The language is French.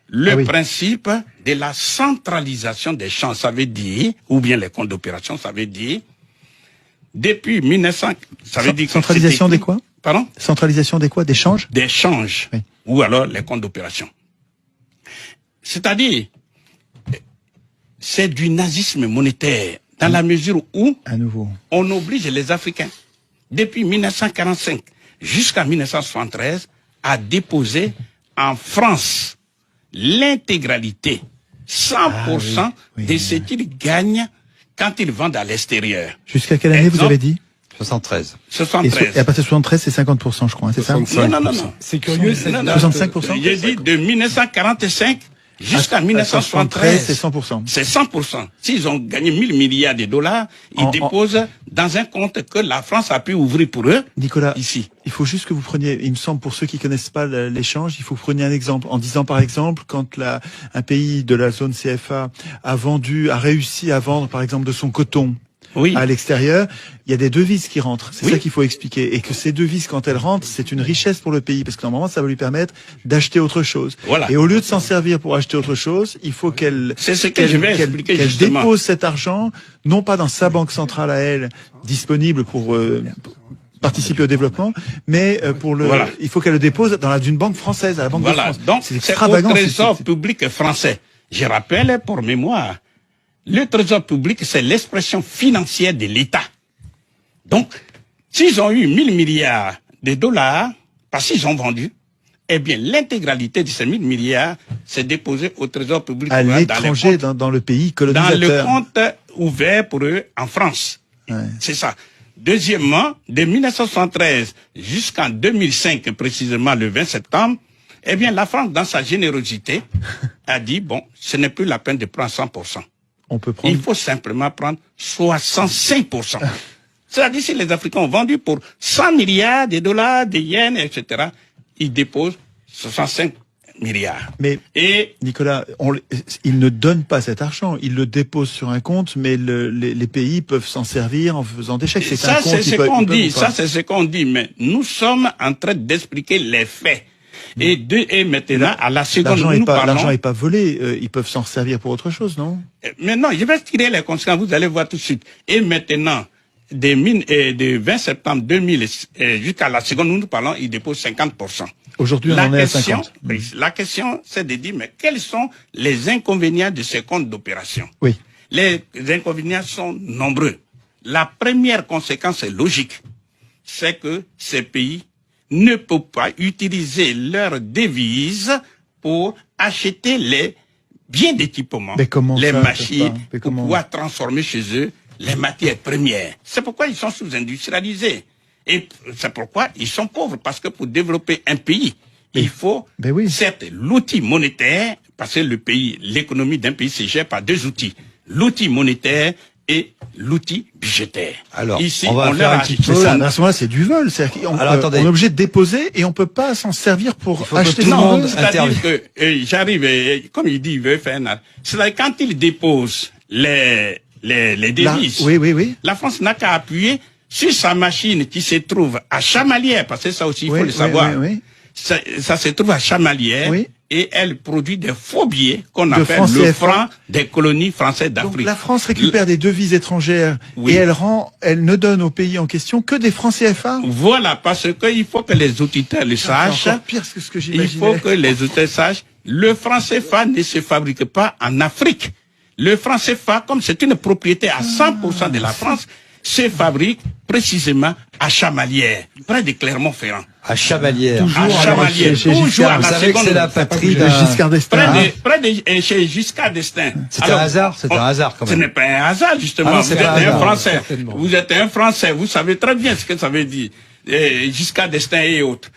le principe de la centralisation des champs, ça veut dire, ou bien les comptes d'opération, ça veut dire, depuis 1900, ça veut dire... Centralisation des quoi? Pardon? Centralisation des quoi? Des changes? Des changes, oui. Ou alors les comptes d'opération. C'est-à-dire, c'est du nazisme monétaire, dans la mesure où on oblige les Africains, depuis 1945 jusqu'à 1973, à déposer en France l'intégralité, 100% de ce qu'ils gagnent quand ils vendent à l'extérieur. Jusqu'à quelle année vous avez dit? 73. 73. Et à partir de 73, c'est 50%, je crois, hein, c'est ça? Non. C'est curieux, c'est 65%? J'ai dit de 1945 jusqu'à 1973, c'est 100%. C'est 100%. S'ils ont gagné 1000 milliards de dollars, ils déposent dans un compte que la France a pu ouvrir pour eux. Nicolas, ici. Il faut juste que vous preniez, il me semble, pour ceux qui connaissent pas l'échange, il faut que vous preniez un exemple. En disant, par exemple, quand un pays de la zone CFA a réussi à vendre, par exemple, de son coton, à l'extérieur, il y a des devises qui rentrent. C'est ça qu'il faut expliquer. Et que ces devises, quand elles rentrent, c'est une richesse pour le pays. Parce que normalement, ça va lui permettre d'acheter autre chose. Voilà. Et au lieu de s'en servir pour acheter autre chose, il faut qu'elle dépose cet argent, non pas dans sa banque centrale à elle, disponible pour participer au développement, mais il faut qu'elle le dépose dans une banque française, à la Banque de France. Donc, c'est au Trésor public français. Je rappelle, pour mémoire, le trésor public, c'est l'expression financière de l'État. Donc, s'ils ont eu 1000 milliards de dollars, parce qu'ils ont vendu, eh bien, l'intégralité de ces 1000 milliards s'est déposée au trésor public. À l'étranger, dans le pays colonisateur. Dans le compte ouvert pour eux en France. C'est ça. Deuxièmement, de 1973 jusqu'en 2005, précisément le 20 septembre, eh bien, la France, dans sa générosité, a dit, bon, ce n'est plus la peine de prendre 100%. Il faut simplement prendre 65%. C'est-à-dire, si les Africains ont vendu pour 100 milliards de dollars, de yens, etc., ils déposent 65 milliards. Mais, Nicolas, ils ne donnent pas cet argent. Ils le déposent sur un compte, mais les pays peuvent s'en servir en faisant des chèques. Ça, c'est ce qu'on dit. Ça, c'est ce qu'on dit. Mais nous sommes en train d'expliquer les faits. Et maintenant, à la seconde où nous parlons... L'argent n'est pas volé, ils peuvent s'en servir pour autre chose, non? Mais non, je vais tirer les conséquences, vous allez voir tout de suite. Et maintenant, de 20 septembre 2000 jusqu'à la seconde où nous parlons, ils déposent 50%. Aujourd'hui, on en est à 50. La question, c'est de dire, mais quels sont les inconvénients de ces comptes d'opération? Oui. Les inconvénients sont nombreux. La première conséquence est logique. C'est que ces pays ne peuvent pas utiliser leurs devises pour acheter les biens d'équipement, les machines, pour pouvoir transformer chez eux les matières premières. C'est pourquoi ils sont sous-industrialisés. Et c'est pourquoi ils sont pauvres, parce que pour développer un pays, il faut, certes, l'outil monétaire, parce que l'économie d'un pays se gère par deux outils. L'outil monétaire et l'outil budgétaire. Alors, ici, on va faire un petit peu. À ce moment-là, c'est du vol. On est obligé de déposer et on peut pas s'en servir pour acheter. Non, c'est-à-dire que j'arrive, comme il dit, il veut faire un... C'est-à-dire quand il dépose les devises, la France n'a qu'à appuyer sur sa machine qui se trouve à Chamalières, parce que ça aussi, il faut le savoir. Ça se trouve à Chamalières. Et elle produit des faux billets qu'on appelle le franc des colonies françaises d'Afrique. Donc la France récupère des devises étrangères et elle ne donne au pays en question que des francs CFA. Voilà, parce qu'il faut que les auditeurs le sachent. C'est encore pire que ce que j'imaginais. Il faut que les auditeurs sachent, le franc CFA ne se fabrique pas en Afrique. Le franc CFA, comme c'est une propriété à 100% de la France, se fabrique précisément à Chamalières, près de Clermont-Ferrand. À Chamalières. À Chamalières. Toujours à la seconde. C'est la patrie de Giscard d'Estaing. Près de chez Giscard d'Estaing. C'est un hasard, c'est un hasard quand même. Ce n'est pas un hasard, justement. Vous êtes un Français. Vous êtes un Français. Vous savez très bien ce que ça veut dire. Giscard d'Estaing et autres.